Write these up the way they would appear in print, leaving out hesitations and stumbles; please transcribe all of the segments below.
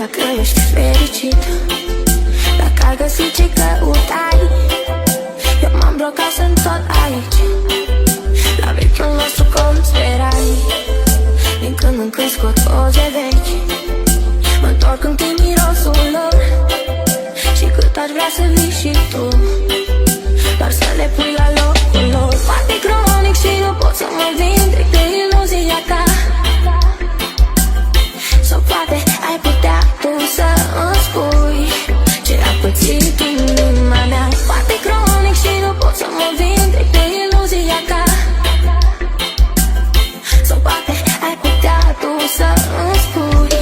dacă ești fericit, dacă ai găsit ce căutai. Eu m-am blocat, sunt tot aici, la vechiul nostru conspiraai. Din când în când scot poze vechi, mă întorc în timp mirosul lor. Și cât aș vrea să vii și tu, doar să le pui la locul lor. Poate cronic și nu pot să mă vindec de iluzia ta, sau poate ai putea tu să îmi spui ce a pățit inima mea. Poate cronic și nu pot să mă vindec de iluzia ta, sau poate ai putea tu să îmi spui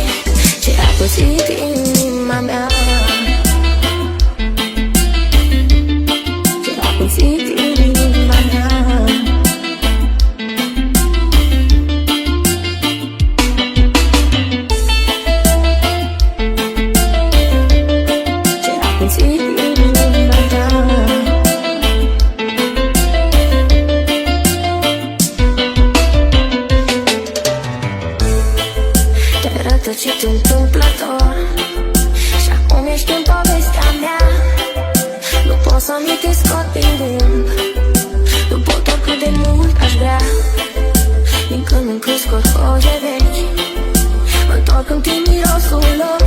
ce a pățit inima mea. Ce a pățit inima mea. Te-ai rătăcit întâmplător și acum ești în povestea mea. Nu pot să mi te scot din gând, nu pot oricât de mult aș vrea. Din când în când scot poze vechi, mă întorc în timp mirosul lor.